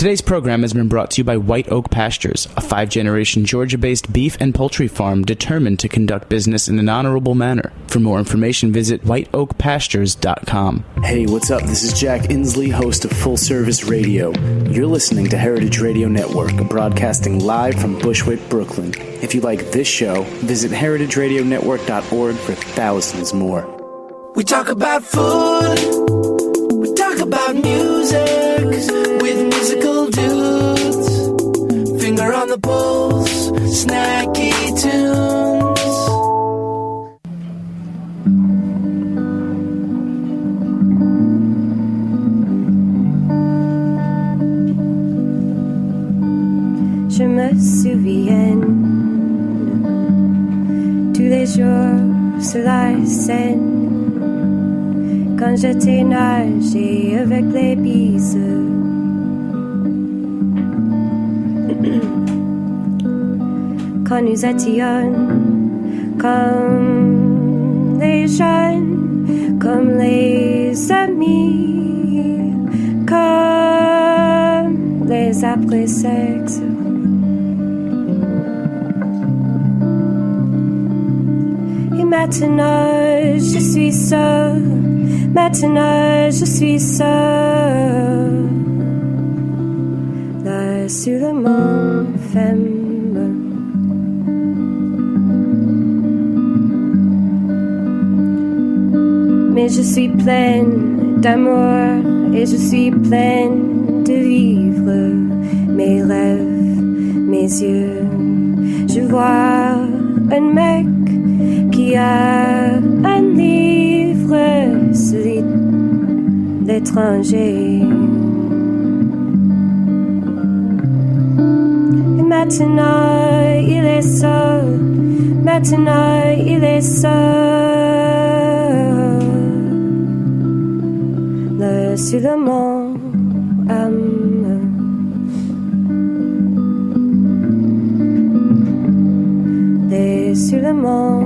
Today's program has been brought to you by White Oak Pastures, a 5-generation Georgia-based beef and poultry farm determined to conduct business in an honorable manner. For more information, visit whiteoakpastures.com. Hey, what's up? This is Jack Inslee, host of Full Service Radio. You're listening to Heritage Radio Network, broadcasting live from Bushwick, Brooklyn. If you like this show, visit heritageradionetwork.org for thousands more. We talk about food, we talk about music, with musical dudes, finger on the pulse, snacky tunes. Je me souviens tous les jours sur la scène quand j'étais nagé avec les bises. Quand nous étions comme les jeunes, comme les amis, comme les après-sexe. Et maintenant je suis seule, maintenant je suis seule, là sur le mont femme. Mais je suis pleine d'amour et je suis pleine de vivre. Mes rêves, mes yeux, je vois un mec qui a un livre sur l'étranger. Et maintenant il est seul, maintenant il est seul. Sur le mont et sur le mont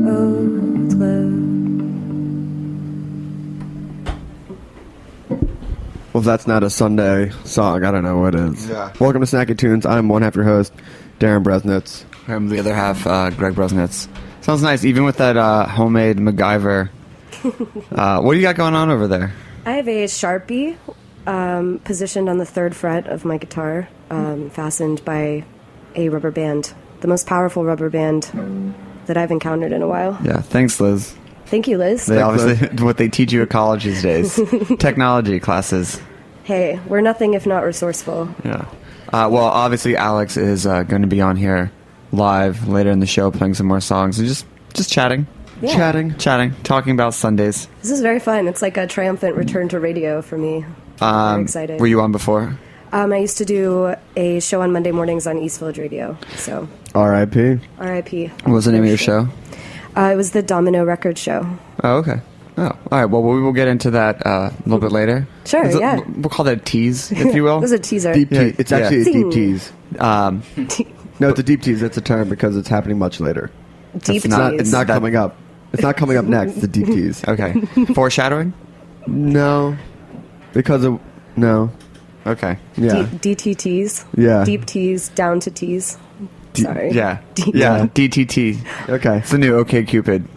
autre. Well, if that's not a Sunday song, I don't know what is. Yeah. Welcome to Snacky Tunes. I'm one half your host, Darren Bresnitz. I'm the other half, Greg Brosnitz. Sounds nice, even with that homemade MacGyver. What do you got going on over there? I have a Sharpie positioned on the third fret of my guitar, fastened by a rubber band. The most powerful rubber band that I've encountered in a while. Yeah, thanks, Liz. Thank you, Liz. They obviously what they teach you at college these days. Technology classes. Hey, we're nothing if not resourceful. Yeah. Well, obviously Alex is going to be on here live later in the show playing some more songs and just chatting. Yeah. Chatting, talking about Sundays. This is very fun. It's like a triumphant return to radio for me. I'm very excited. Were you on before? I used to do a show on Monday mornings on East Village Radio. So R.I.P. R.I.P. What was the name of your show? It was the Domino Record Show. Oh, okay. Oh, all right. Well, we will get into that a little bit later. Sure, yeah. We'll call that a tease, if you will. It was a teaser. Deep tease. It's actually a deep tease. Um, No, it's a deep tease. It's a term because it's happening much later. Deep It's not, tease. it's not coming up. It's not coming up next. It's a deep tease. Okay. Foreshadowing? No. Because of... No. Okay. Yeah. DTTs. Yeah. Deep tease, down to tease. Sorry. Yeah. D- Yeah. DTT. Okay. It's the new OK Cupid.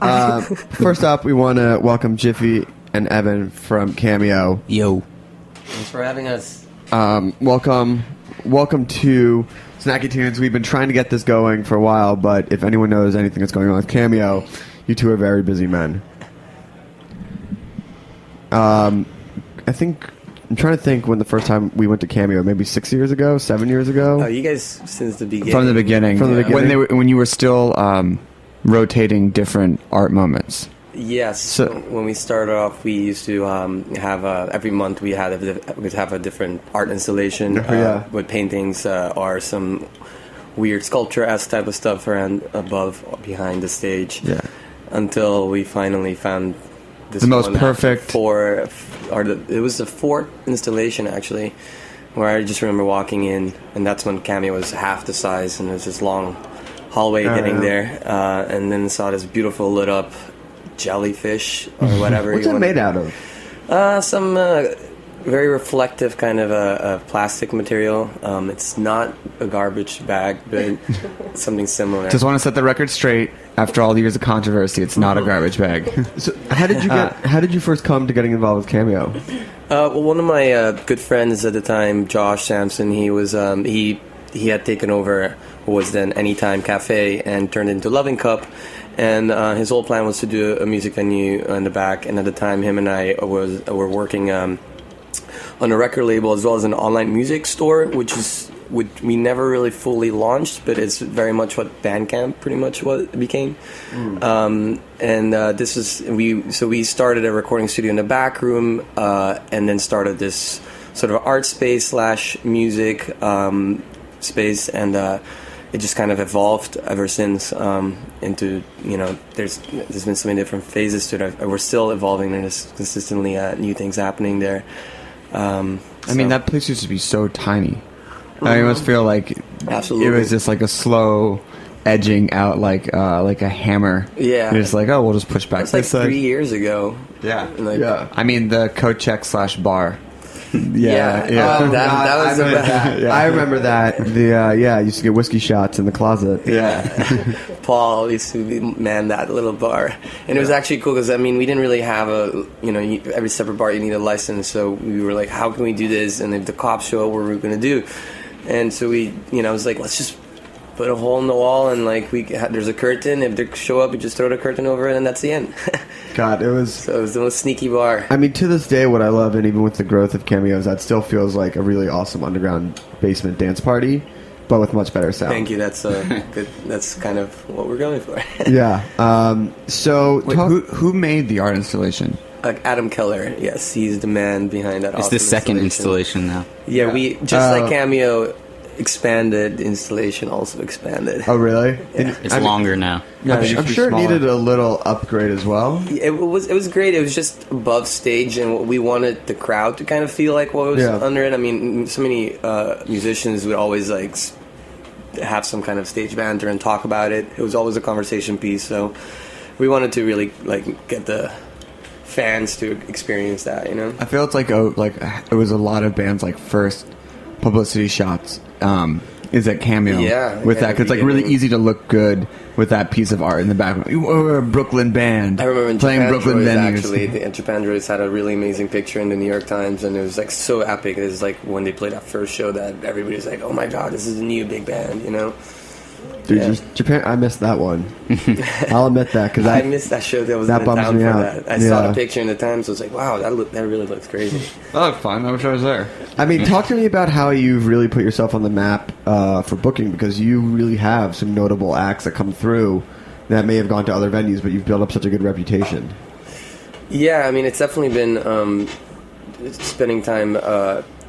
First up, we want to welcome Jiffy and Evan from Cameo. Yo. Thanks for having us. Welcome to Snacky Tunes. We've been trying to get this going for a while, but if anyone knows anything that's going on with Cameo, you two are very busy men. I'm trying to think when the first time we went to Cameo, maybe 6 years ago, 7 years ago. Oh, you guys since the beginning. From the beginning. From the beginning. When you were still rotating different art moments. Yes. So- When we started off, we used to have every month we'd have a different art installation Yeah. with paintings or some weird sculpture-esque type of stuff around above, behind the stage. Yeah. Until we finally found this The most one perfect- it was the fourth installation actually, where I just remember walking in, and that's when Cameo was half the size, and it was this long hallway getting there, and then saw this beautiful lit up jellyfish or whatever. What's it made out of? Some very reflective kind of a plastic material. It's not a garbage bag, but something similar. Just want to set the record straight. After all the years of controversy, it's not a garbage bag. So how did you first come to getting involved with Cameo? Well, one of my good friends at the time, Josh Sampson, he was he had taken over what was then Anytime Cafe and turned it into Loving Cup. And his whole plan was to do a music venue in the back. And at the time, him and I were working on a record label as well as an online music store, which we never really fully launched, but it's very much what Bandcamp pretty much what it became. This is we started a recording studio in the back room, and then started this sort of art space / music space, and it just kind of evolved ever since into, there's been so many different phases to it. We're still evolving, and there's consistently new things happening there. I mean, that place used to be so tiny. I almost feel like Absolutely. it was just like a slow edging out, like a hammer. Yeah. It's like, oh, we'll just push back. It's like this side. 3 years ago. Yeah. Like, Yeah. I mean, the coat check / bar. Yeah. Oh, That was I remember that. Yeah. I remember that. I used to get whiskey shots in the closet. Yeah. Paul used to man that little bar, and it was actually cool because we didn't really have every separate bar you need a license, so we were like, how can we do this? And if the cops show up, what are we going to do? And so we, I was like, let's just put a hole in the wall, and there's a curtain. If they show up, you just throw the curtain over it, and that's the end. God, it was. So it was the most sneaky bar. I mean, to this day, what I love, and even with the growth of Cameos, that still feels like a really awesome underground basement dance party, but with much better sound. Thank you. That's good. That's kind of what we're going for. Yeah. So, Wait, who made the art installation? Adam Keller, yes, he's the man behind that. It's awesome the second installation now. Yeah, we just like Cameo expanded, installation also expanded. Oh, really? Yeah. It's longer now. Yeah, I'm sure it needed a little upgrade as well. It was great. It was just above stage, and we wanted the crowd to kind of feel like what was under it. I mean, so many musicians would always have some kind of stage banter and talk about it. It was always a conversation piece, so we wanted to really get the fans to experience that. I feel it's it was a lot of bands first publicity shots is at Cameo with that, because it's really easy to look good with that piece of art in the background. We're a Brooklyn band. I remember in playing Japan Brooklyn Droids, venues. actually, the Japan Droids had a really amazing picture in the New York Times, and it was so epic. It was when they played that first show that everybody's like, oh my god, this is a new big band, Dude, Japan, I missed that one. I'll admit that, because I missed that show. That was in bums town me for out. that. I saw the picture in the Times. I was like, wow, that really looks crazy. That looked fun. I wish I was there. I mean, talk to me about how you've really put yourself on the map for booking, because you really have some notable acts that come through that may have gone to other venues, but you've built up such a good reputation. Yeah, I mean, it's definitely been spending time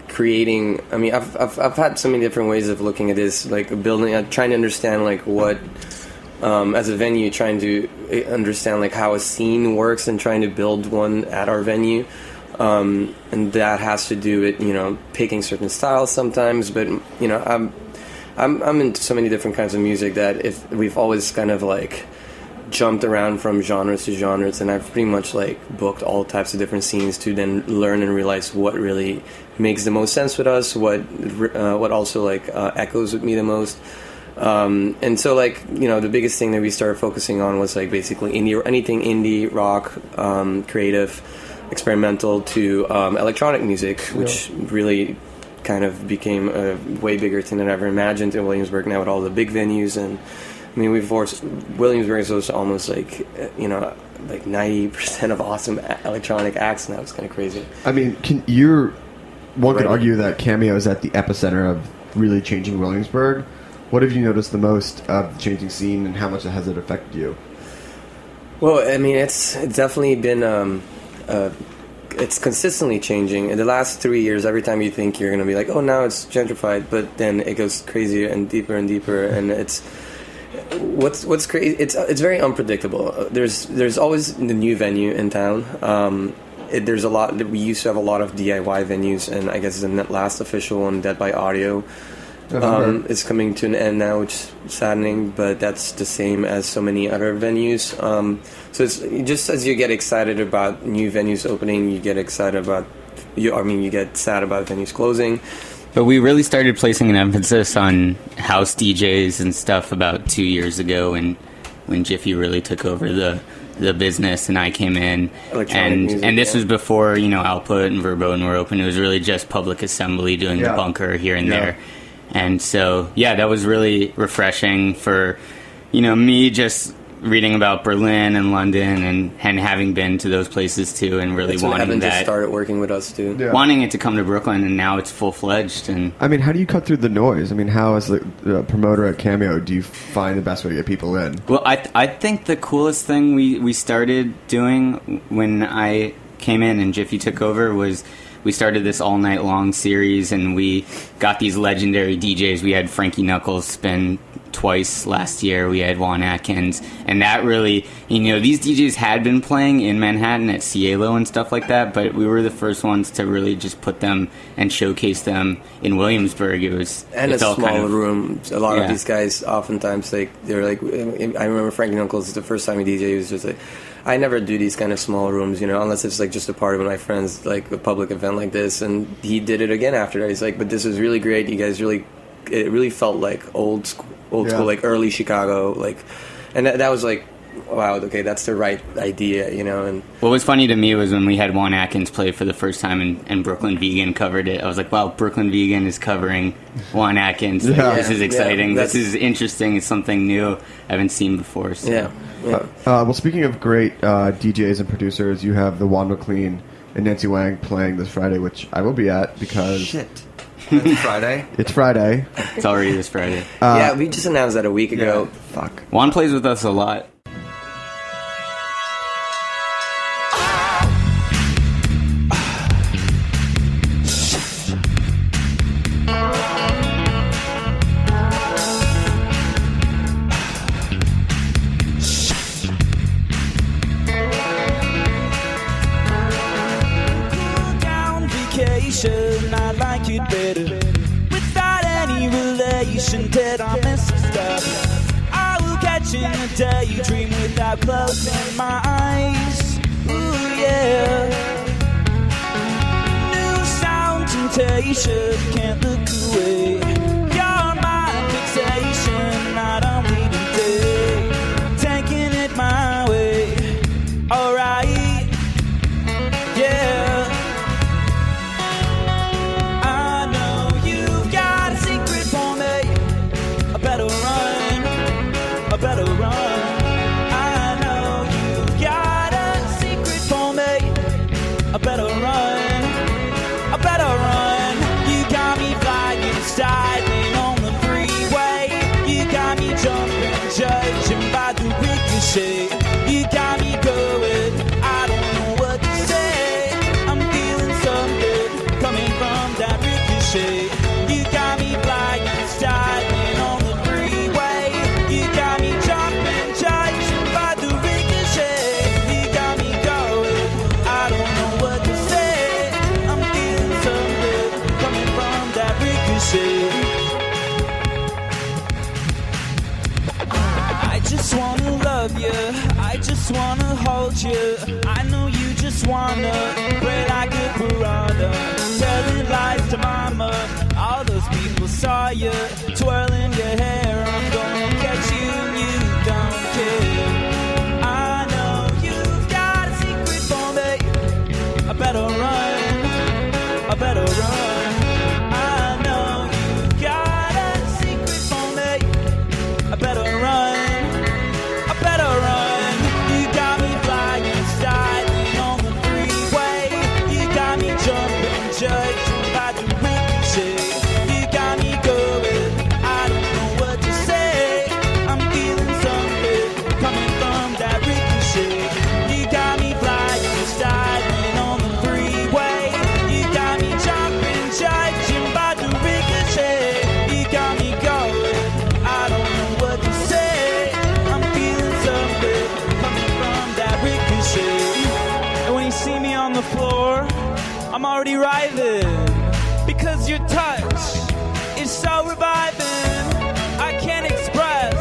creating. I mean, I've had so many different ways of looking at this, building, trying to understand what as a venue, trying to understand how a scene works and trying to build one at our venue. And that has to do with picking certain styles sometimes, but I'm into so many different kinds of music that if we've always kind of jumped around from genres to genres, and I've pretty much booked all types of different scenes to then learn and realize what really makes the most sense with us, what also echoes with me the most. And so the biggest thing that we started focusing on was basically anything indie, rock, creative, experimental to electronic music, which really kind of became a way bigger thing than I ever imagined in Williamsburg now with all the big venues. And I mean, Williamsburg is almost 90% of awesome electronic acts now. It's kind of crazy. I mean, one could argue that Cameo is at the epicenter of really changing Williamsburg. What have you noticed the most of the changing scene, and how much has it affected you? Well, I mean, it's definitely been it's consistently changing. In the last 3 years, every time you think you're going to be oh, now it's gentrified, but then it goes crazier and deeper, and it's what's crazy. It's very unpredictable. There's always the new venue in town. There's a lot. We used to have a lot of DIY venues, and I guess the last official one, Dead by Audio, is coming to an end now, which is saddening, but that's the same as so many other venues. So it's just as you get excited about new venues opening, you get excited about you get sad about venues closing. But we really started placing an emphasis on house DJs and stuff about 2 years ago, when Jiffy really took over the business and I came in. And this was before, Output and Verboten were open. It was really just Public Assembly doing the bunker here and there. And so, that was really refreshing for, me just reading about Berlin and London and having been to those places too, and really wanting that. Just started working with us too. Yeah. Wanting it to come to Brooklyn, and now it's full-fledged. And I mean, how do you cut through the noise? I mean, how, as the promoter at Cameo, do you find the best way to get people in? Well, I think the coolest thing we started doing when I came in and Jiffy took over was we started this all-night-long series, and we got these legendary DJs. We had Frankie Knuckles spin twice last year. We had Juan Atkins, and that really, these DJs had been playing in Manhattan at Cielo and stuff like that, but we were the first ones to really just put them and showcase them in Williamsburg. It felt small room. A lot of these guys, oftentimes, they're like, I remember Frankie Knuckles, the first time he DJ, he was just like, I never do these kind of small rooms, unless it's like just a party with my friends, like a public event like this. And he did it again after that. He's like, but this is really great. You guys it really felt like old school, like early Chicago, and that was like, wow, okay, that's the right idea, And what was funny to me was when we had Juan Atkins play for the first time and Brooklyn Vegan covered it. I was like, wow, Brooklyn Vegan is covering Juan Atkins. This is exciting. This is interesting. It's something new I haven't seen before. So. Well, speaking of great DJs and producers, you have the Juan McLean and Nancy Wang playing this Friday, which I will be at because... Shit. It's Friday? It's Friday. It's already this Friday. We just announced that a week ago. Fuck. Juan plays with us a lot. I like it better without any relation. Did I miss stuff? I will catch in a daydream without closing my eyes. Ooh, yeah. New sound temptation, can't look away. You're my fixation, I don't need a day. Taking it my way, alright, yeah. Better run. I know you got a secret for me. I better run. I better run. You got me flying, styling on the freeway. You got me jumping, judging by the ricochet. You got me going. I don't know what to say. I'm feeling something coming from that ricochet. You got me flying, styling on the freeway. You got me jumping, judging by the ricochet. You got me going, I don't know what to say. I'm feeling something coming from that ricochet. I just wanna love you, I just wanna hold you. I know you just wanna pray like a piranha, telling lies to mama. All those people saw you twirling your hair. I'm gonna catch you and you don't care. I know you've got a secret for me. I better run. I better run. I know you've got a secret for me. I better run. I better run. You got me flying, styling on the freeway. You got me jumping, judging by the ricochet. You got me going, I don't know what to say. I'm feeling something coming from that ricochet. You got me flying, styling on the freeway. You got me jumping, judging by the ricochet. You got me going, I don't know what to say. I'm feeling something coming from that ricochet. And when you see me on the floor, I'm already writhing. Because your touch is so reviving. I can't express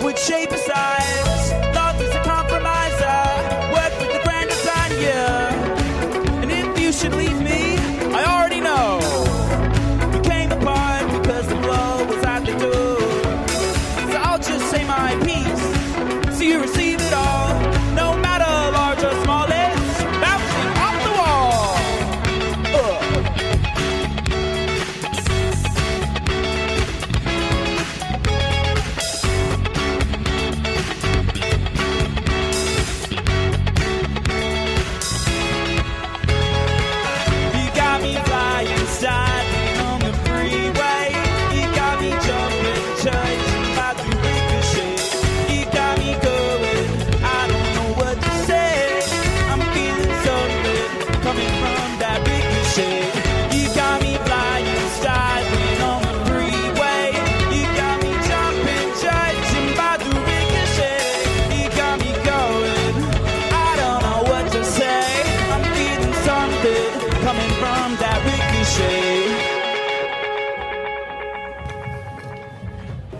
what shape or size. Love is a compromise. I work with the grand design, yeah. And if you should leave me,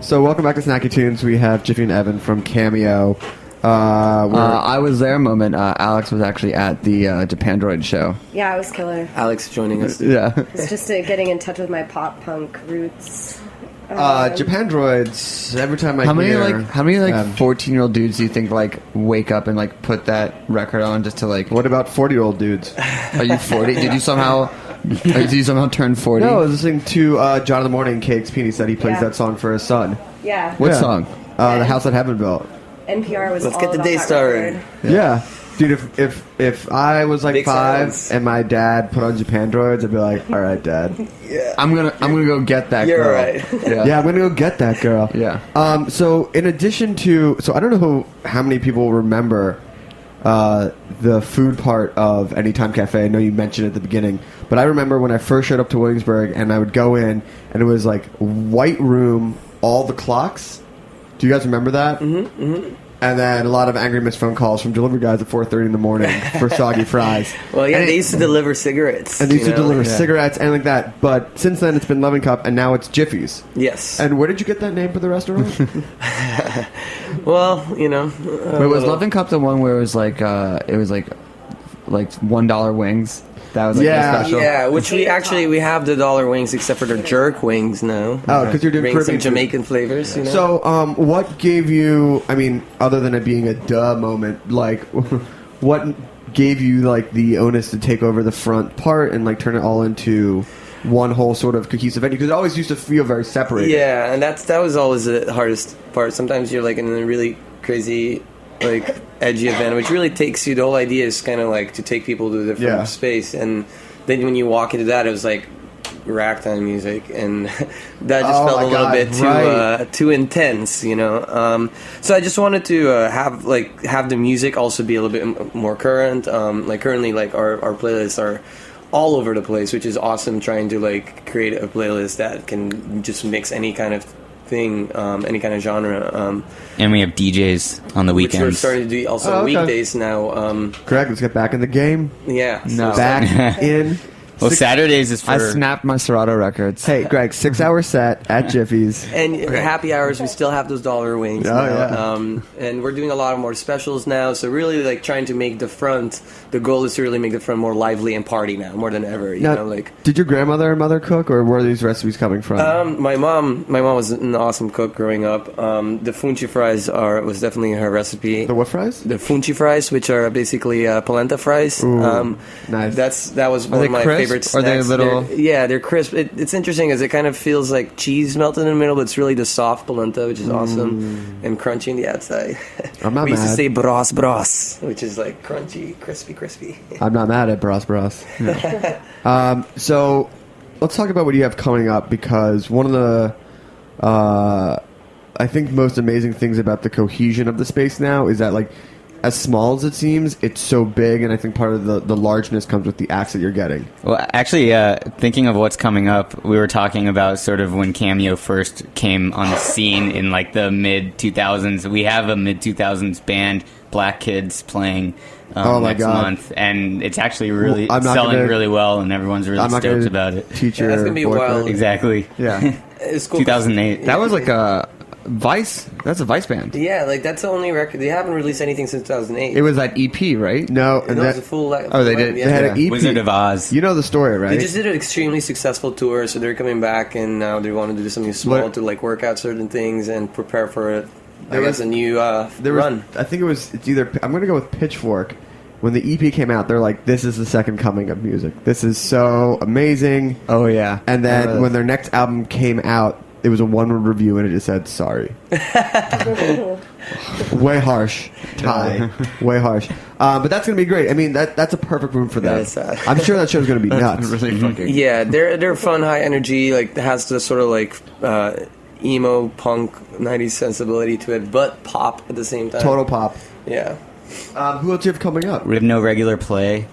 So welcome back to Snacky Tunes. We have Jiffy and Evan from Cameo. I was there a moment. Alex was actually at the Japandroid show. Yeah, it was killer. Alex joining us. Yeah. It's just getting in touch with my pop punk roots. Japandroids. Every time I How many hear, 14-year-old dudes do you think like wake up and like put that record on just to like? What about 40-year-old dudes? Are you 40? Did you somehow turn 40? No, I was listening to John in the Morning. Cakes Peony said he plays that song for his son. Yeah. What song? The House That Heaven Built. NPR was. Let's all get the about day that started. record. Yeah. Dude, if I was like Big 5 sounds. and my dad put on Japandroids, I'd be like, all right, Dad. Yeah. I'm gonna go get that You're girl. right. Yeah, I'm gonna go get that girl. Yeah. So in addition to, I don't know how many people remember the food part of Anytime Cafe. I know you mentioned it at the beginning, but I remember when I first showed up to Williamsburg and I would go in and it was like white room, all the clocks. Do you guys remember that? Mm-hmm. Mm-hmm. And then a lot of angry missed phone calls from delivery guys at 4:30 in the morning for soggy fries. Well, yeah, they used to deliver cigarettes. And they used to deliver cigarettes and like that. But since then, it's been Loving Cup, and now it's Jiffy's. Yes. And where did you get that name for the restaurant? Well, Wait, was Loving Cup the one where it was like $1 wings? That was like the special. Yeah, which we have the dollar wings except for the jerk wings now. Oh, because you're doing Bring some Caribbean Jamaican flavors. You know? So, what gave you? I mean, other than it being a duh moment, like, what gave you like the onus to take over the front part and like turn it all into one whole sort of cohesive venue? Because it always used to feel very separated. Yeah, and that was always the hardest part. Sometimes you're like in a really crazy, like edgy event, which really takes you. The whole idea is kind of like to take people to a different space, and then when you walk into that, it was like ragtime music, and that just felt a little bit too intense, you know. So I just wanted to have the music also be a little bit more current. Like currently, like our playlists are all over the place, which is awesome. Trying to like create a playlist that can just mix any kind of thing, any kind of genre. And we have DJs on the weekends. Which we're starting to do also weekdays now. Greg, let's get back in the game. Yeah. No. Back in. Well, Saturdays is for... I snapped my Serato records. Hey, Greg, 6-hour set at Jiffy's. And happy hours, we still have those dollar wings. And we're doing a lot of more specials now. So really, like, trying to make the goal is to really make the front more lively and party now, more than ever. You know, like. Did your grandmother and mother cook, or where are these recipes coming from? My mom was an awesome cook growing up. The funchi fries was definitely her recipe. The what fries? The funchi fries, which are basically polenta fries. Ooh, nice. That was one of my favorite snacks. Are they little? They're crisp. It's interesting as it kind of feels like cheese melted in the middle, but it's really the soft polenta, which is awesome, and crunchy on the outside. I'm not we used mad. to say bros, which is like crunchy, crispy. I'm not mad at bros. So let's talk about what you have coming up, because one of the I think most amazing things about the cohesion of the space now is that, like, as small as it seems, it's so big, and I think part of the largeness comes with the acts that you're getting. Well, actually, thinking of what's coming up, we were talking about sort of when Cameo first came on the scene in like the mid-2000s. We have a mid-2000s band, Black Kids, playing next month, and it's actually really selling really well, and everyone's really stoked about it. Teach your that's gonna be a while. Exactly. Yeah. It's cool. 2008. That was like a Vice. That's a Vice band. Yeah, like that's the only record. They haven't released anything since 2008. It was that EP, right? No, and that was a full. They did. They had an EP. Wizard of Oz. You know the story, right? They just did an extremely successful tour, so they're coming back, and now they want to do something small to like work out certain things and prepare for it. I guess a new run. I think it's either. I'm going to go with Pitchfork. When the EP came out, they're like, "This is the second coming of music. This is so amazing." Oh yeah. And then when their next album came out, it was a one-word review, and it just said, "Sorry." Way harsh, Ty. Way harsh. But that's gonna be great. I mean, that's a perfect room for that. Yeah, I'm sure that show's gonna be nuts. Really fucking. Yeah, they're fun, high energy. Like has the sort of like emo punk 90s sensibility to it, but pop at the same time. Total pop. Yeah. Who else do you have coming up? We have no regular play.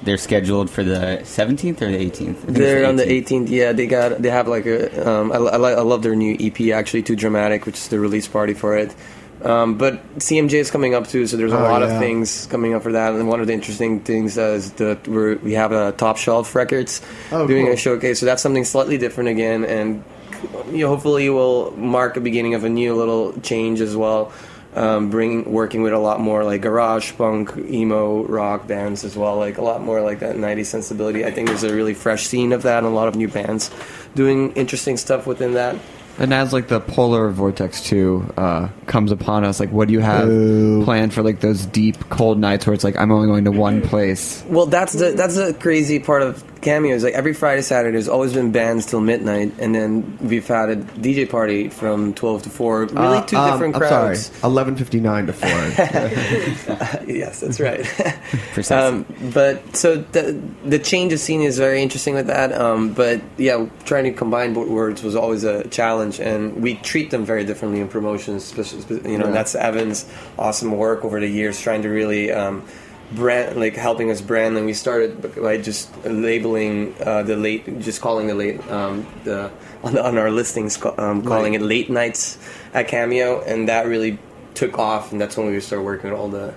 They're scheduled for the 17th or the 18th? They're on the 18th. Yeah, they have like a. I love their new EP, actually, Too Dramatic, which is the release party for it. But CMJ is coming up too, so there's a lot of things coming up for that. And one of the interesting things is that we have a Top Shelf Records doing a showcase, so that's something slightly different again, and hopefully will mark a beginning of a new little change as well. Working with a lot more like garage, punk, emo, rock bands as well, like a lot more like that 90s sensibility. I think there's a really fresh scene of that and a lot of new bands doing interesting stuff within that. And as like the polar vortex too comes upon us, like what do you have planned for like those deep cold nights where it's like I'm only going to one place? Well, that's the crazy part of Cameo is like every Friday, Saturday there's always been bands till midnight, and then we've had a DJ party from 12 to 4. Really two different crowds. Sorry, 11:59 to 4. Yes, that's right. Precisely. But so the change of scene is very interesting with that. But yeah, trying to combine words was always a challenge, and we treat them very differently in promotions. And that's Evan's awesome work over the years, trying to really brand, like helping us brand. And we started by just labeling calling the late on our listings, calling it late nights at Cameo, and that really took off. And that's when we started working with all the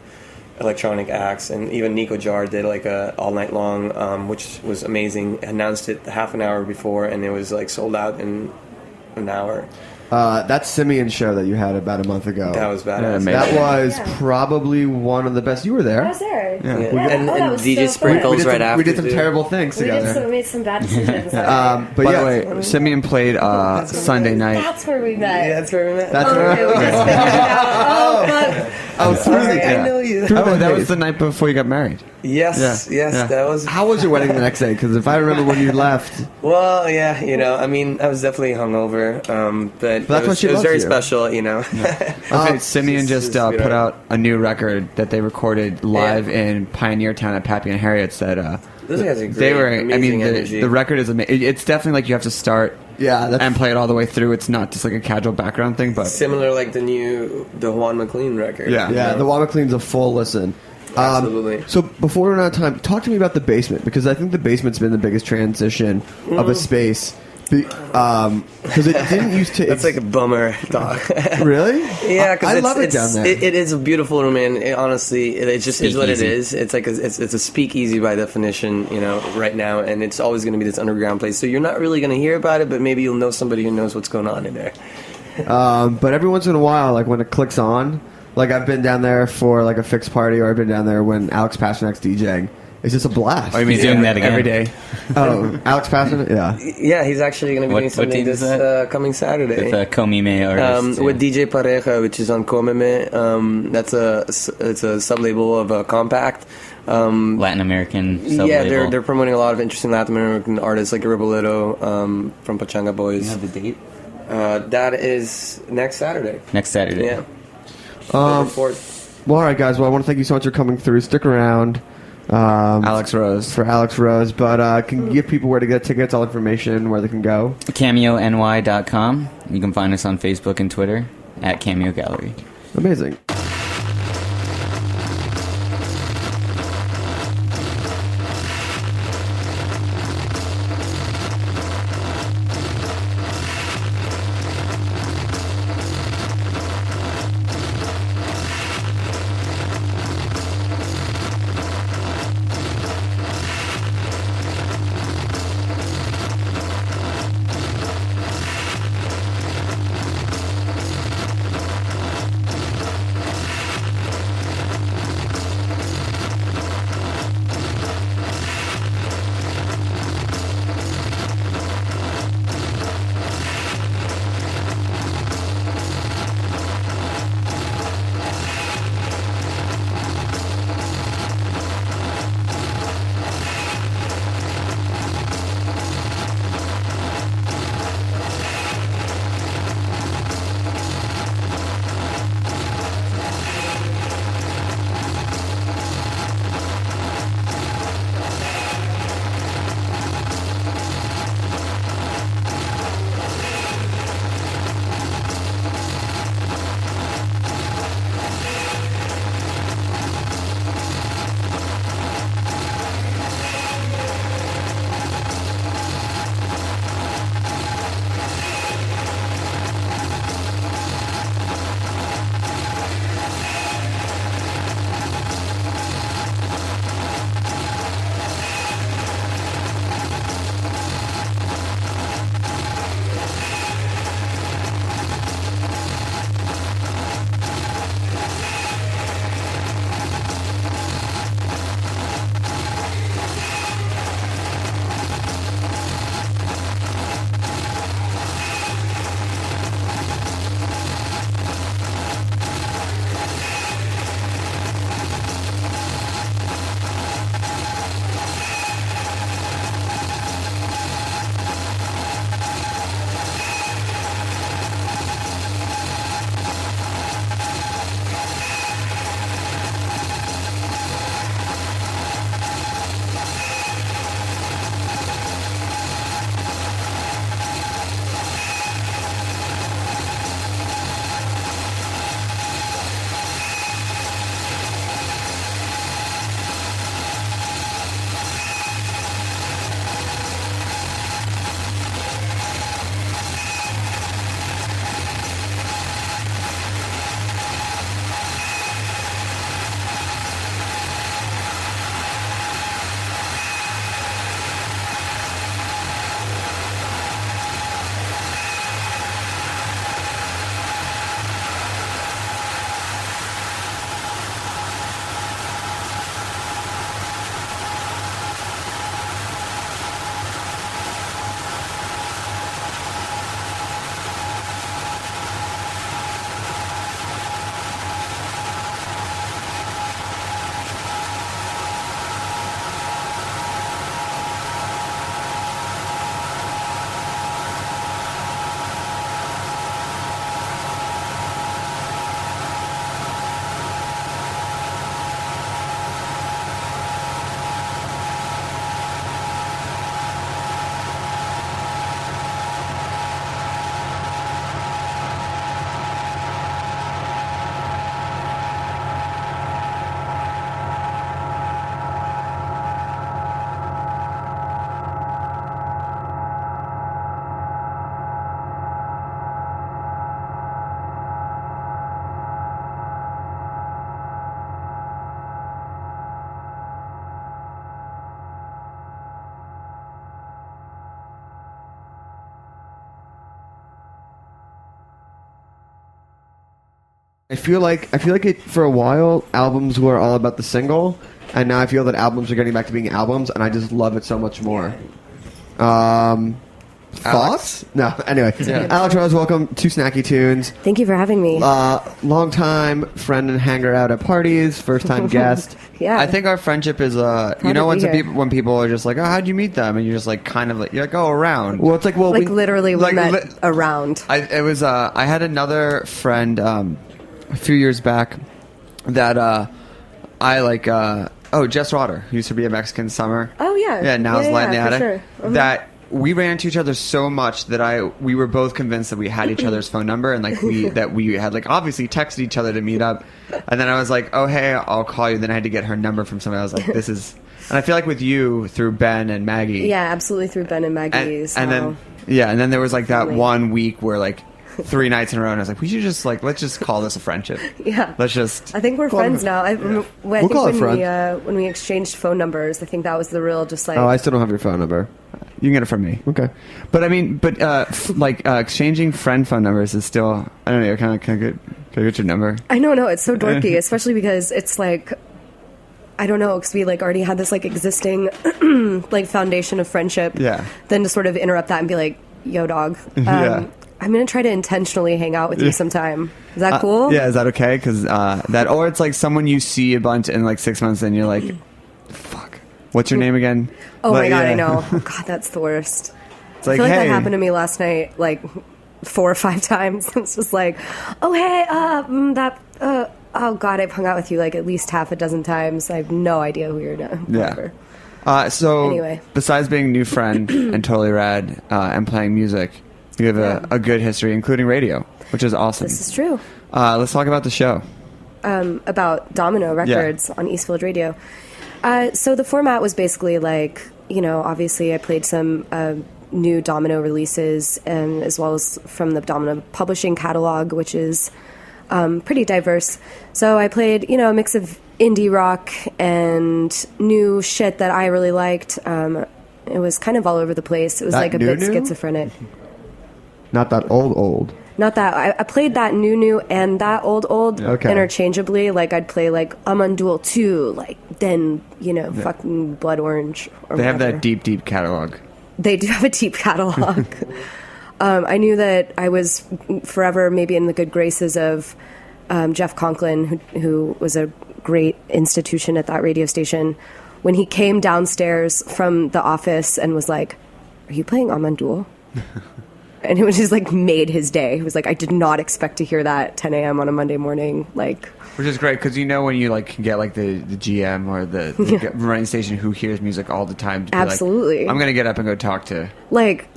electronic acts, and even Nico Jar did like a all night long, which was amazing. Announced it half an hour before, and it was like sold out in an hour. That Simeon show that you had about a month ago. That was badass. That was probably one of the best. You were there. I was there. Yeah. And was DJ so Sprinkles fun. right after. We did some terrible things together. We made some bad decisions. But By the way, Simeon played Sunday night. That's where we met. Yeah, that's where we met. That's Okay, we just figured it out. Oh, fuck. I know you. Oh, that was the night before you got married. Yes, Yeah. that was. How was your wedding the next day? Because if I remember when you left, Well, yeah, I mean, I was definitely hungover, but that's why she it was loves very you. special, Simeon just put out a new record that they recorded live in Pioneer Town at Pappy and Harriet's. That Those guys are great. they were. Amazing energy. The record is amazing. It's definitely like you have to start that's and play it all the way through. It's not just like a casual background thing, but Similar like the Juan McLean record. Yeah. the Juan McLean's a full listen. Absolutely. So before we run out of time, talk to me about the basement, because I think the basement's been the biggest transition of a space. Because it didn't used to. That's like a bummer, dog. Really? Yeah, because I love it down there. It is a beautiful room, and honestly, it just is what it is. It's like it's a speakeasy by definition, right now, and it's always going to be this underground place. So you're not really going to hear about it, but maybe you'll know somebody who knows what's going on in there. But every once in a while, like when it clicks on, like I've been down there for like a fixed party, or I've been down there when Alex Pasternak's DJing. It's just a blast. Are you doing that again? every day. Oh, Alex Pasternak? Yeah. Yeah, he's actually going to be doing something this coming Saturday. With Comime artists. With DJ Pareja, which is on Comime. That's it's a sub-label of Compact. Latin American sub-label. Yeah, they're promoting a lot of interesting Latin American artists like Riboletto from Pachanga Boys. You have the date? That is next Saturday. Next Saturday. Yeah. November 4th. Well, all right, guys. Well, I want to thank you so much for coming through. Stick around. Alex Rose. For Alex Rose. But can you give people where to get tickets, all information, where they can go? CameoNY.com. You can find us on Facebook and Twitter at Cameo Gallery. Amazing. I feel like it for a while. Albums were all about the single, and now I feel that albums are getting back to being albums, and I just love it so much more. Thoughts? No. Anyway, Alex Rose, welcome to Snacky Tunes. Thank you for having me. Long time friend and hanger out at parties, first time guest. Yeah, I think our friendship is when people are just like, oh, how'd you meet them, and you're just like kind of like you're like, oh, around. Well, it's like literally we met around. I had another friend a few years back that Jess Rotter, who used to be a Mexican Summer. Oh yeah, now is Latinata. Sure. That we ran into each other so much that we were both convinced that we had each other's phone number, and like we had like obviously texted each other to meet up, and then I was like, oh hey, I'll call you. Then I had to get her number from somebody. I was like, this is, and I feel like with you through Ben and Maggie. Yeah, absolutely through Ben and Maggie. And then there was like that 1 week where like 3 nights in a row, and I was like, we should just like let's just call this a friendship. Yeah, let's just. I think we're friends now. I think when we exchanged phone numbers, I think that was the real just like. Oh, I still don't have your phone number. You can get it from me. Okay. But I mean, exchanging friend phone numbers is still, I don't know, can I get your number? I know, no, it's so dorky, especially because it's like, I don't know, because we like already had this like existing like foundation of friendship. Yeah. Then to sort of interrupt that and be like, yo, dog. I'm going to try to intentionally hang out with you sometime. Is that cool? Yeah, is that okay? Because or it's like someone you see a bunch in like 6 months and you're like, fuck. What's your name again? Oh my God, I know. Oh God, that's the worst. It's I like, feel like hey. that happened to me last night, like 4 or 5 times. It's just like, oh hey, oh God, I've hung out with you like at least half a dozen times. I have no idea who you're now. Yeah. So anyway, besides being a new friend and totally rad and playing music, you have a good history, including radio, which is awesome. This is true. Let's talk about the show. About Domino Records on Eastfield Radio. So the format was basically like, obviously I played some new Domino releases, and as well as from the Domino publishing catalog, which is pretty diverse. So I played, a mix of indie rock and new shit that I really liked. It was kind of all over the place. It was like a bit schizophrenic. Not that old. Not that. I played that new and that old interchangeably. Like, I'd play, like, I'm on Duel 2, like, then, fucking Blood Orange or They whatever. have that deep catalog. They do have a deep catalog. I knew that I was forever maybe in the good graces of Jeff Conklin, who was a great institution at that radio station, when he came downstairs from the office and was like, are you playing I'm on Duel? And it was just like made his day. He was like, I did not expect to hear that 10 a.m. on a Monday morning. Like, which is great because when you like can get like the GM or the running station who hears music all the time. To absolutely, be like, I'm gonna get up and go talk to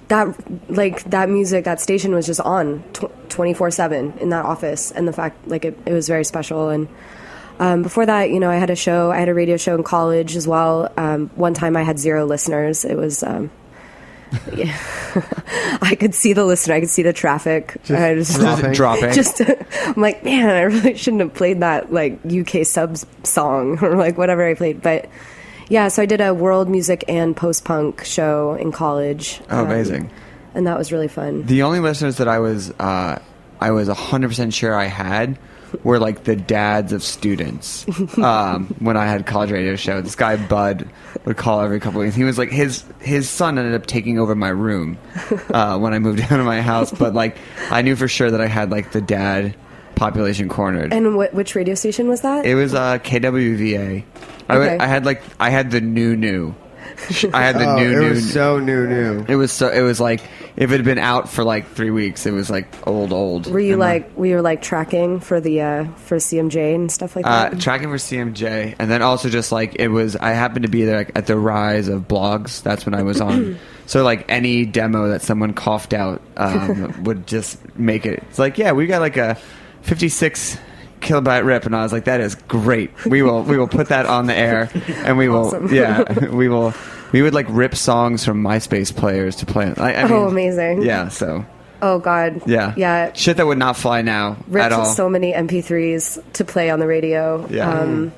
that music. That station was just on 24/7 in that office, and the fact like it was very special. And before that, I had a radio show in college as well. One time I had 0 listeners. It was. Yeah. I could see the listener. I could see the traffic. Just dropping. I'm like, man, I really shouldn't have played that like UK subs song or like whatever I played. But yeah, so I did a world music and post-punk show in college. Oh, amazing! And that was really fun. The only listeners that I was 100% sure I had were like the dads of students. When I had college radio show, this guy Bud would call every couple of weeks. He was like his son ended up taking over my room when I moved out of my house. But like I knew for sure that I had like the dad population cornered. And which radio station was that? It was KWVA. Okay. I had the new. I had the new. It was so new. It was like if it had been out for like 3 weeks, it was like old. Were you like tracking for the for CMJ and stuff like that? Tracking for CMJ, and then also just like it was. I happened to be there like, at the rise of blogs. That's when I was on. So like any demo that someone coughed out would just make it. It's like, yeah, we got like a 56 kilobyte rip, and I was like, that is great. We will put that on the air, and we will we would like rip songs from MySpace players to play. I mean, amazing. Yeah, so oh god, yeah shit that would not fly now ripped at all. So many MP3s to play on the radio. Yeah.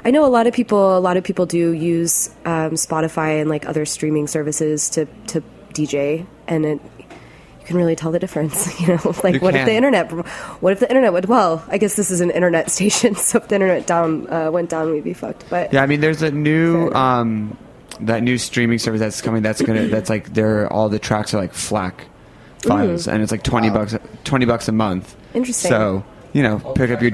I know a lot of people do use Spotify and like other streaming services to DJ, and you can really tell the difference. You know, like what if the internet would, well, I guess this is an internet station, so if the internet went down, we'd be fucked. But yeah, I mean, there's a new that new streaming service that's coming. That's like all the tracks are like FLAC files, and it's like $20 a month. Interesting. So you know, pick up your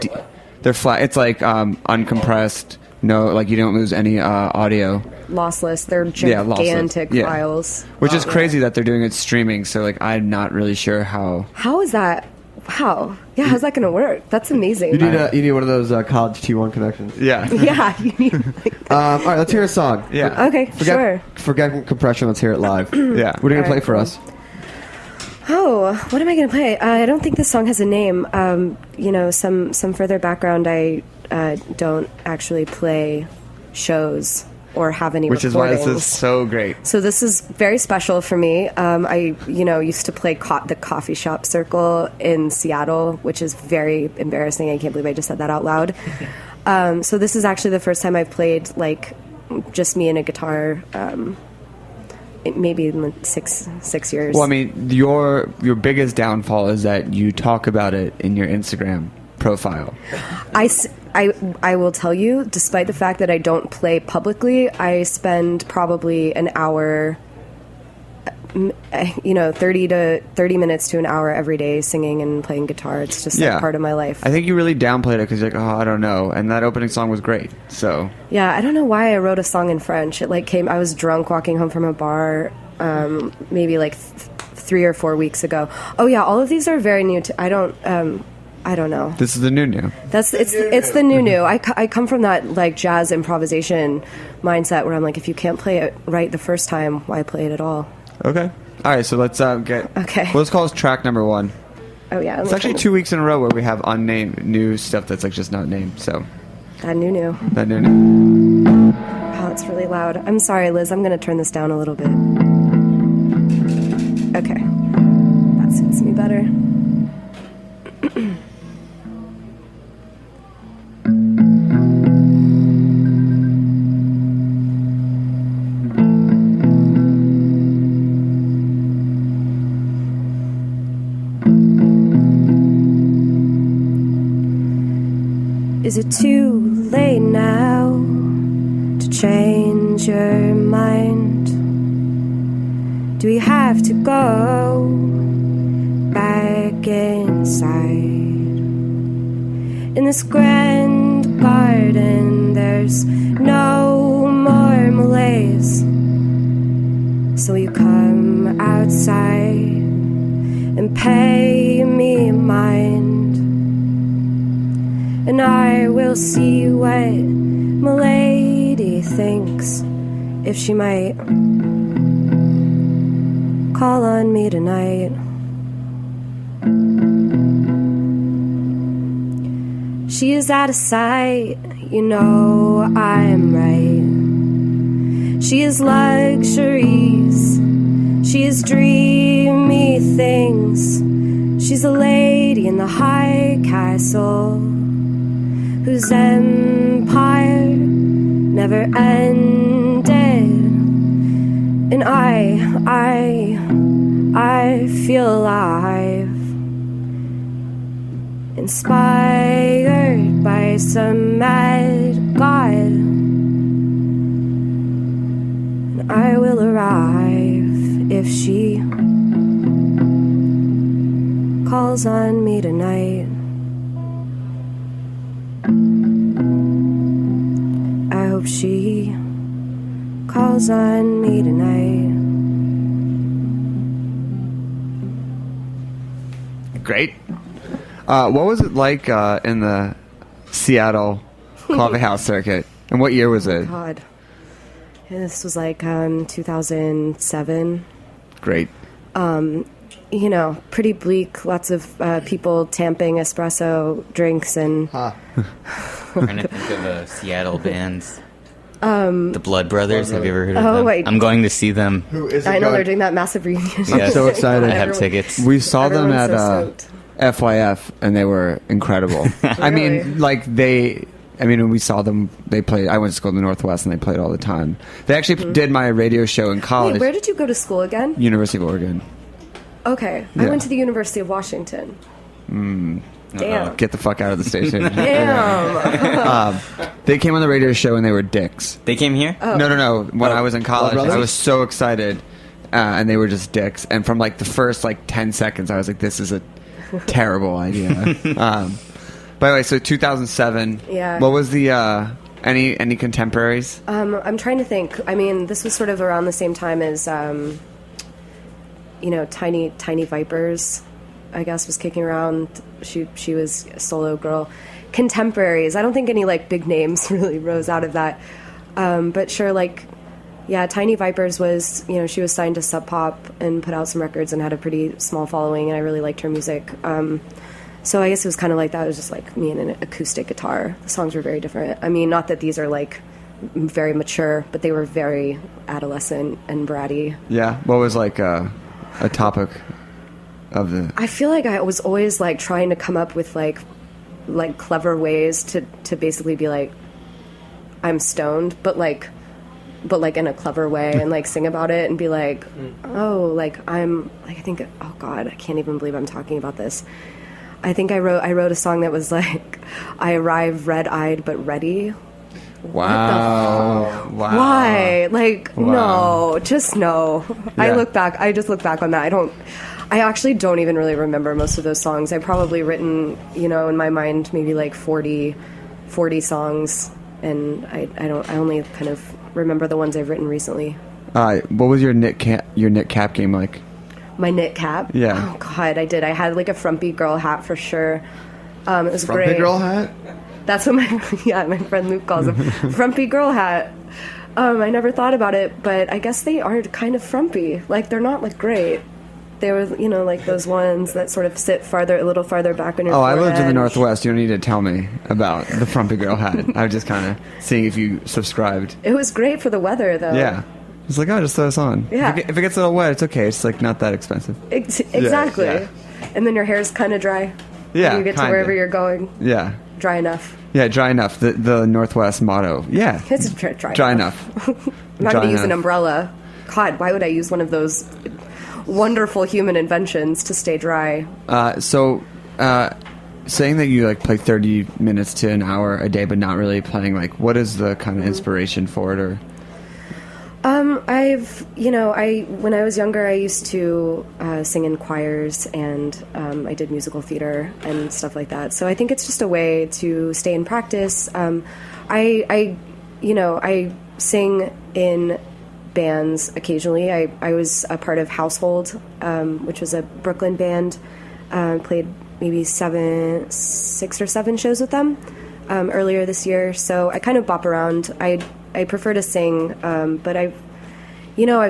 they're flat. It's like uncompressed. No, like you don't lose any audio. Lossless. They're gigantic files. Which is crazy that they're doing it streaming. So like, I'm not really sure how. How is that? How? Yeah, how's that going to work? That's amazing. You need one of those college T1 connections. Yeah. Yeah. You need, all right, let's hear a song. Yeah. Okay. Sure. Forget compression. Let's hear it live. Yeah. What are you gonna play for us? Oh, what am I going to play? I don't think this song has a name. You know, some further background. I don't actually play shows or have any Which recordings. is why this is so great. So this is very special for me. I used to play the coffee shop circle in Seattle, which is very embarrassing. I can't believe I just said that out loud. So this is actually the first time I've played like just me and a guitar. Maybe in 6 years. Well, I mean, your biggest downfall is that you talk about it in your Instagram profile. I will tell you, despite the fact that I don't play publicly, I spend probably an hour, 30 minutes to an hour every day singing and playing guitar. It's just like part of my life. I think you really downplayed it because you're like, oh, I don't know. And that opening song was great. So yeah, I don't know why I wrote a song in French. It I was drunk walking home from a bar, maybe like 3 or 4 weeks ago. Oh yeah, all of these are very new to. I don't know. This is the new. It's the new. I come from that like jazz improvisation mindset where I'm like, if you can't play it right the first time, why play it at all? Okay. All right. So let's get. Okay. Well, let's call this track number 1. Oh yeah. It's actually 2 weeks in a row where we have unnamed new stuff that's like just not named. So. That new. Oh, it's really loud. I'm sorry, Liz. I'm going to turn this down a little bit. Okay. That suits me better. Is it too late now to change your mind? Do we have to go back inside? In this grand garden, there's no more malaise. So you come outside and pay me mind. And I will see what Milady thinks, if she might call on me tonight. She is out of sight, you know I'm right. She is luxuries, she is dreamy things. She's a lady in the high castle, whose empire never ended. And I feel alive, inspired by some mad god. And I will arrive if she calls on me tonight. I hope she calls on me tonight. Great. What was it like in the Seattle coffee house circuit? And what year was it? God. Yeah, this was like 2007. Great. You know, pretty bleak. Lots of people tamping espresso drinks and... I'm trying to think of Seattle bands. The Blood Brothers. Have you ever heard of them? Wait. I'm going to see them. Who is it? I know they're doing that massive reunion. Yes. So excited. I have tickets. We saw them at Everyone's so FYF, and they were incredible. I mean, when we saw them, they played. I went to school in the Northwest, and they played all the time. They actually did my radio show in college. Wait, where did you go to school again? University of Oregon. Okay. I went to the University of Washington. Damn. Get the fuck out of the station. Damn. They came on the radio show and they were dicks. They came here? Oh. No. When I was in college, I was so excited, and they were just dicks. And from like the first like 10 seconds, I was like, "This is a terrible idea." By the way, so 2007. Yeah. What was the any contemporaries? I'm trying to think. I mean, this was sort of around the same time as Tiny Vipers, I guess, was kicking around. She was a solo girl. Contemporaries. I don't think any like big names really rose out of that. But sure, like, yeah, Tiny Vipers was, she was signed to Sub Pop and put out some records and had a pretty small following, and I really liked her music. So I guess it was kind of like that. It was just like me and an acoustic guitar. The songs were very different. I mean, not that these are like very mature, but they were very adolescent and bratty. Yeah. What was like a topic of the... I feel like I was always like trying to come up with like clever ways to basically be like, I'm stoned, but like in a clever way, and like sing about it and be like, oh, like I'm like, I think, oh God, I can't even believe I'm talking about this. I think I wrote a song that was like, I arrive red-eyed but ready. Wow. Why? Like, no, just no. Yeah. I just look back on that. I actually don't even really remember most of those songs. I've probably written, in my mind, maybe like 40 songs, and I only kind of remember the ones I've written recently. What was your knit cap game like? My knit cap? Yeah. Oh, God, I did. I had like a frumpy girl hat for sure. It was Frumpy great. girl hat? That's what my friend Luke calls them. Frumpy girl hat. I never thought about it, but I guess they are kind of frumpy. Like, they're not like great. They were, like those ones that sort of sit a little farther back on your forehead. I lived in the Northwest. You don't need to tell me about the frumpy girl hat. I was just kind of seeing if you subscribed. It was great for the weather, though. Yeah. It's like, just throw this on. Yeah. If it gets a little wet, it's okay. It's like not that expensive. Exactly. Yeah. And then your hair's kind of dry. Yeah. You get to wherever you're going. Yeah. Dry enough. Yeah, dry enough. The Northwest motto. Yeah. It's dry enough. I'm not going to use an umbrella. God, why would I use one of those wonderful human inventions to stay dry? Saying that you like play 30 minutes to an hour a day, but not really playing, like, what is the kind of inspiration for it, or? When I was younger, I used to sing in choirs, and I did musical theater and stuff like that. So I think it's just a way to stay in practice. I sing in bands occasionally. I was a part of Household, which was a Brooklyn band. Played maybe 6 or 7 shows with them earlier this year. So I kind of bop around. I prefer to sing, but I've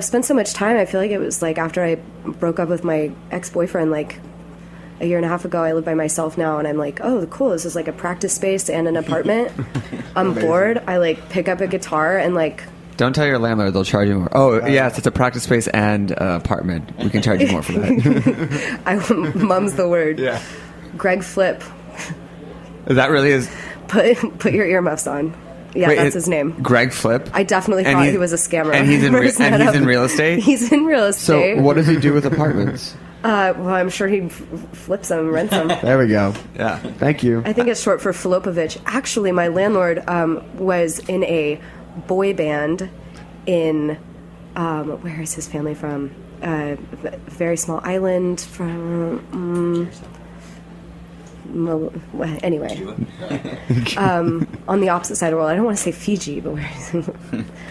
spent so much time. I feel like it was like after I broke up with my ex-boyfriend like a year and a half ago. I live by myself now, and I'm like, oh, cool. This is like a practice space and an apartment. I'm bored. I like pick up a guitar and like. Don't tell your landlord; they'll charge you more. Oh, yes, it's a practice space and apartment. We can charge you more for that. Mum's the word. Yeah. Greg Flip. That really is. Put your earmuffs on. Yeah, Wait, that's his name. Greg Flip? I definitely thought he was a scammer. And he's in real estate? He's in real estate. So what does he do with apartments? Well, I'm sure he flips them, rents them. There we go. Yeah. Thank you. I think it's short for Filopovich. Actually, my landlord was in a boy band in, where is his family from? A very small island from... anyway, on the opposite side of the world. I don't want to say Fiji, but where is he?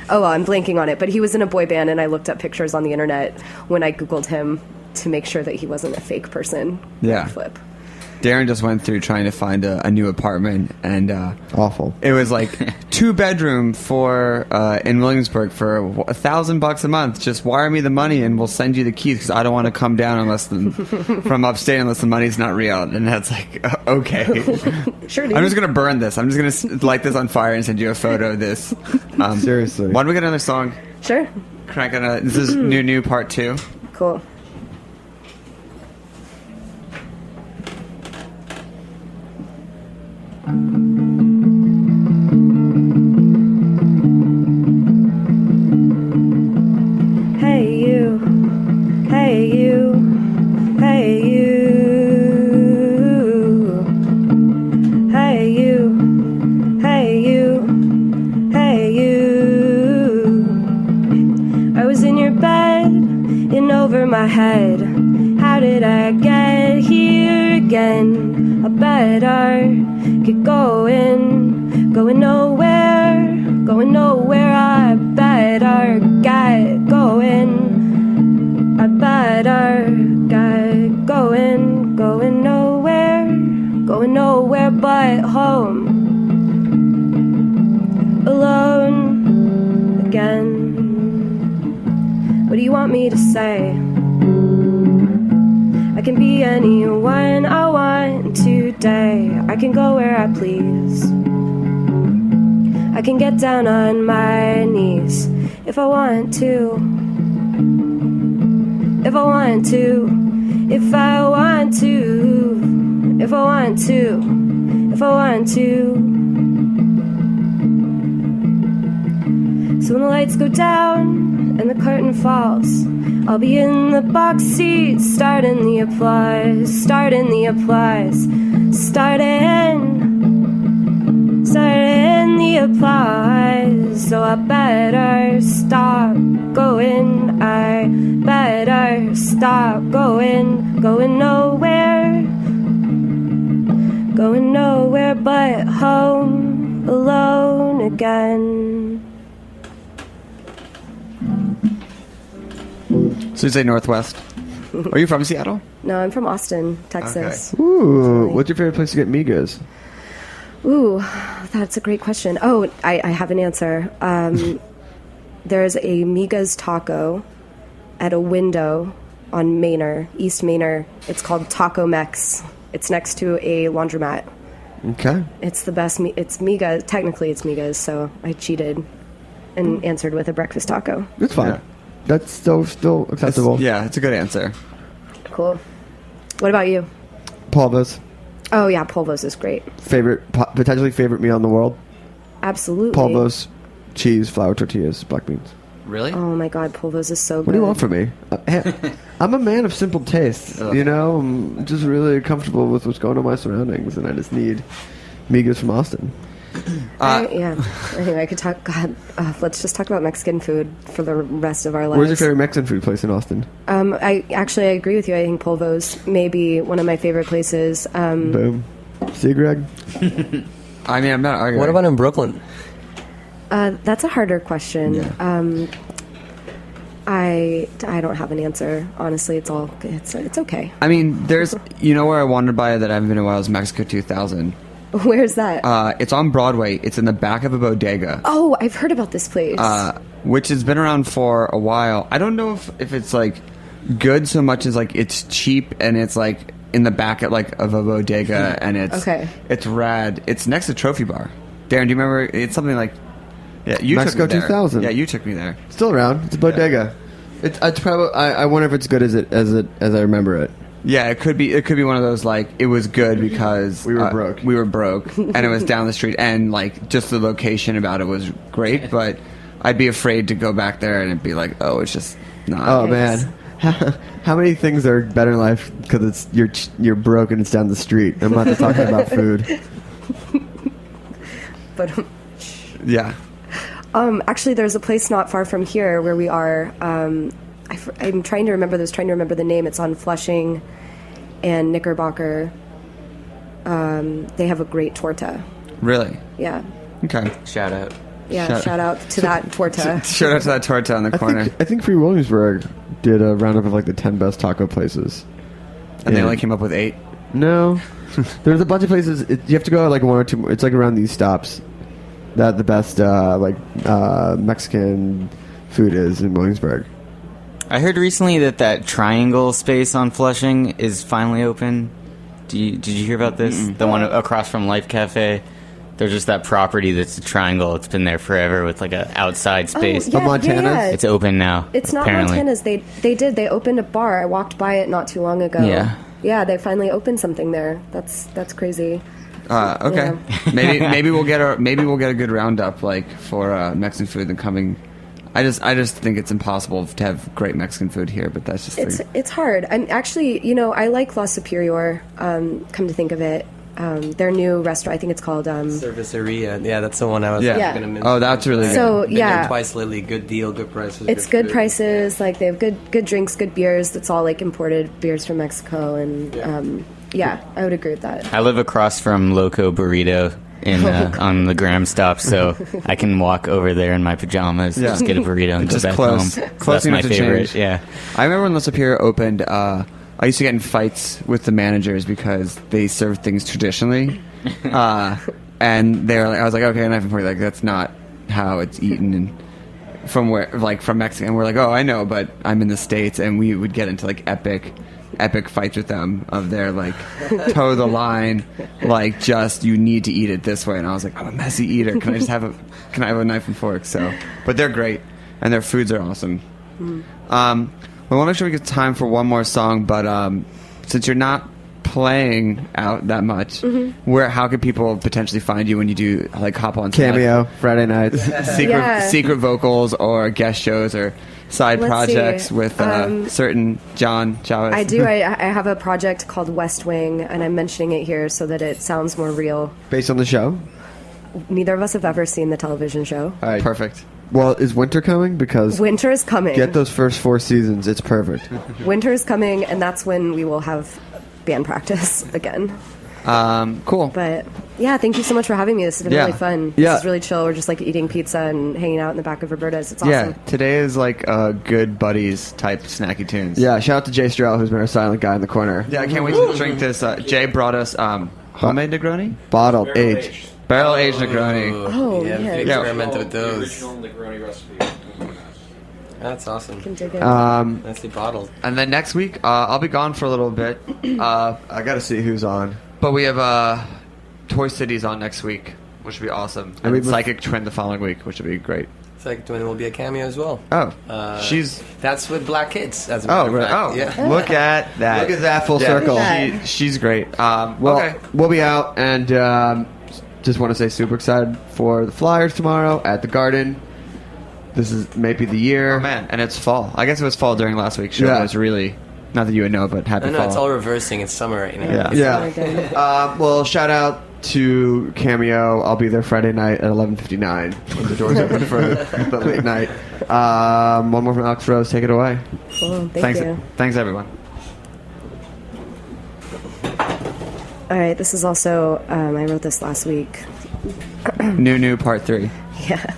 Oh, well, I'm blanking on it. But he was in a boy band, and I looked up pictures on the internet when I Googled him to make sure that he wasn't a fake person. Yeah. Flip. Darren just went through trying to find a new apartment, and awful. It was like 2-bedroom for in Williamsburg for $1,000 a month. Just wire me the money, and we'll send you the keys because I don't want to come down from upstate unless the money's not real. And that's like okay. Sure, dude. I'm just gonna burn this. I'm just gonna light this on fire and send you a photo of this. Seriously. Why don't we get another song? Sure. Crank on this is new part 2. Cool. Hey you, again. I better get going, going nowhere, going nowhere. I better get going. I better get going, going nowhere but home. Alone again. What do you want me to say? I can be anyone I want today. I can go where I please. I can get down on my knees if I want to. If I want to. If I want to. If I want to. If I want to. So when the lights go down and the curtain falls, I'll be in the box seat, starting the applause, starting the applause, starting the applause. So I better stop going, I better stop going, going nowhere but home, alone again. So you say Northwest. Are you from Seattle? No, I'm from Austin, Texas. Okay. Ooh, what's your favorite place to get migas? Ooh, that's a great question. Oh, I have an answer. There's a Miga's Taco at a window on Manor, East Manor. It's called Taco Mex. It's next to a laundromat. Okay. It's the best. It's Miga. Technically, it's Miga's, so I cheated and answered with a breakfast taco. That's fine. Yeah. That's still acceptable. It's a good answer. Cool. What about you? Polvo's. Oh, yeah, Polvo's is great. Potentially favorite meal in the world? Absolutely. Polvo's, cheese, flour tortillas, black beans. Really? Oh, my God, Polvo's is so good. What do you want from me? I'm a man of simple tastes, you know? I'm just really comfortable with what's going on in my surroundings, and I just need migas from Austin. Yeah. Anyway, I could talk. God, let's just talk about Mexican food for the rest of our lives. Where's your favorite Mexican food place in Austin? I agree with you. I think Polvo's may be one of my favorite places. Boom. See, Greg? I mean, I'm not arguing. What about in Brooklyn? That's a harder question. Yeah. I don't have an answer. Honestly, it's okay. I mean, there's where I wandered by that I haven't been in a while is Mexico 2000. Where's that? It's on Broadway. It's in the back of a bodega. Oh, I've heard about this place. Which has been around for a while. I don't know if it's like good so much as like it's cheap and it's like in the back of a bodega and it's rad. It's next to Trophy Bar. Darren, do you remember? It's something like you Mexico took me there. 2000. Yeah, you took me there. Still around. It's a bodega. Yeah. It's probably. I wonder if it's good as I remember it. Yeah, it could be one of those like it was good because we were broke. We were broke, and it was down the street, and like just the location about it was great. But I'd be afraid to go back there and it'd be like, oh, it's just not. Oh man, how many things are better in life because you're broke and it's down the street? I'm not just talking about food. But yeah. Actually, there's a place not far from here where we are. I'm trying to remember the name. It's on Flushing and Knickerbocker. They have a great torta. Really? Yeah. Okay. Shout out. Yeah, shout out to that torta. Shout out to that torta on the corner. I think Free Williamsburg did a roundup of like the 10 best taco places. And they only came up with 8? No. There's a bunch of places. You have to go like 1 or 2 more. It's like around these stops that the best Mexican food is in Williamsburg. I heard recently that triangle space on Flushing is finally open. Did you hear about this? The one across from Life Cafe. There's just that property that's a triangle. It's been there forever with like an outside space. Oh, yeah, Montana's? yeah. It's open now. It's not apparently. Montana's. They opened a bar. I walked by it not too long ago. Yeah. Yeah, they finally opened something there. That's crazy. Okay. Yeah. maybe we'll get a good roundup like for Mexican food in the coming. I just think it's impossible to have great Mexican food here, but that's just it's hard. I'm actually, I like La Superior. Come to think of it, their new restaurant. I think it's called Cerveceria. Yeah, that's the one I was going to mention. Oh, that's really good. So Been there twice lately. Good deal, good prices. It's good food. prices. Like they have good drinks, good beers. It's all like imported beers from Mexico, and I would agree with that. I live across from Loco Burrito on the Graham stop, so I can walk over there in my pajamas, just get a burrito and go back close. home. Close That's my enough to favorite. change. Yeah. I remember when La Superior opened, I used to get in fights with the managers because they served things traditionally. And they're like, I was like, okay, knife and fork, like, that's not how it's eaten. And from Mexico. And we're like, oh, I know, but I'm in the States. And we would get into like epic fights with them of their like toe the line, like just you need to eat it this way. And I was like, I'm a messy eater. Can I have a knife and fork? So, but they're great and their foods are awesome. We want to make sure we get time for one more song, but since you're not playing out that much, how can people potentially find you when you do like hop on Cameo Friday nights, secret vocals or guest shows or side projects with certain John Chavez? I do. I have a project called West Wing, and I'm mentioning it here so that it sounds more real. Based on the show? Neither of us have ever seen the television show. All right. Perfect. Well, is winter coming? Because winter is coming. Get those first 4 seasons. It's perfect. Winter is coming, and that's when we will have band practice again. Cool. But yeah, thank you so much for having me. This has been really fun. This is really chill. We're just like eating pizza and hanging out in the back of Roberta's. It's awesome. Yeah, today is like a good buddies type snacky tunes. Yeah, shout out to Jay Strell, who's been our silent guy in the corner. Yeah, I can't wait to drink this. Jay brought us homemade Negroni? Bottle aged. Barrel aged Negroni. Oh, yeah. yeah. Experiment with those. Original Negroni recipe. That's awesome. Can dig it. Nicely bottled. And then next week, I'll be gone for a little bit. I gotta see who's on. But we have Toy City's on next week, which would be awesome. And Psychic Twin the following week, which would be great. Psychic Twin will be a cameo as well. Oh, that's with Black Kids. As a matter of fact. Yeah. Look at that! Look at that full circle. She's great. Okay, we'll be out, and just want to say super excited for the Flyers tomorrow at the Garden. This is maybe the year. Oh man, and it's fall. I guess it was fall during last week's show. Yeah. It was really not that you would know, but happy fall. It's all reversing. It's summer right now. Yeah. Well, shout out to Cameo. I'll be there Friday night at 11:59 when the doors open for the late night. One more from Alex Rose. Take it away. Cool. Thank you. Thanks, everyone. All right. This is also I wrote this last week. New part 3. Yeah.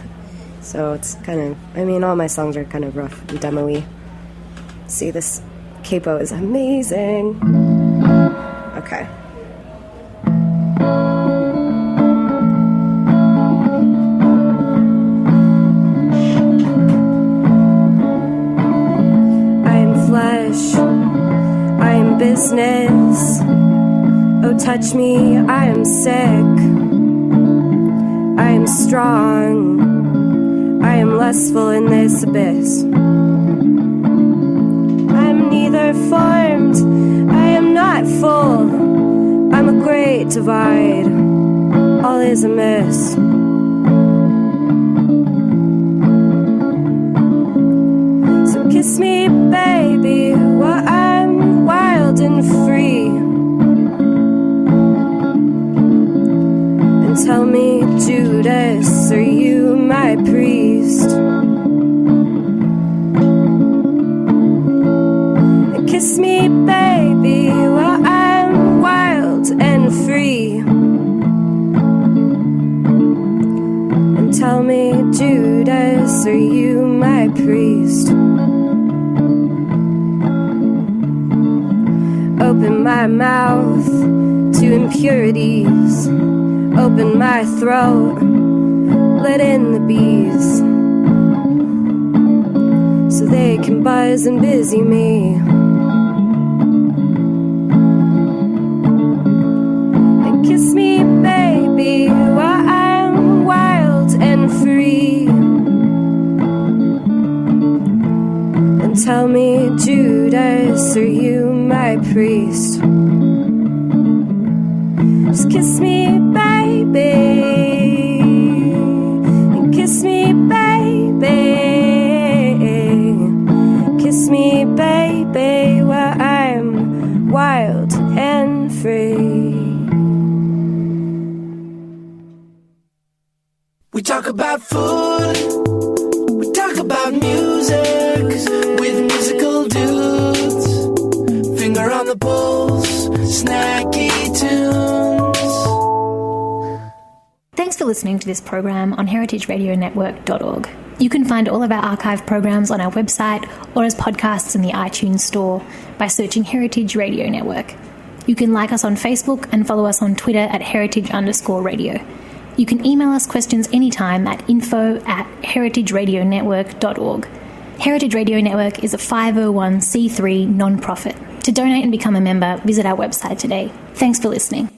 So it's kind of, I mean, all my songs are kind of rough and demo-y. See, this capo is amazing. Okay. I am flesh, I am business. Oh, touch me, I am sick. I am strong. I am lustful in this abyss. I'm neither formed, I am not full. I'm a great divide, all is amiss. So kiss me, baby, while I'm wild and free. And tell me, Judas, are you my priest? Kiss me, baby, while I'm wild and free. And tell me, Judas, are you my priest? Open my mouth to impurities. Open my throat, let in the bees, so they can buzz and busy me. And kiss me, baby, while I'm wild and free. And tell me, Judas, are you my priest? Just kiss me, baby. And kiss me, baby. Kiss me, baby, while I'm wild and free. We talk about food, we talk about music, with musical dudes. Finger on the pulse, snacky tunes. Thanks for listening to this program on heritageradionetwork.org. You can find all of our archive programs on our website or as podcasts in the iTunes store by searching Heritage Radio Network. You can like us on Facebook and follow us on Twitter at heritage_radio. You can email us questions anytime at info@heritageradionetwork.org. Heritage Radio Network is a 501c3 non-profit. To donate and become a member, visit our website today. Thanks for listening.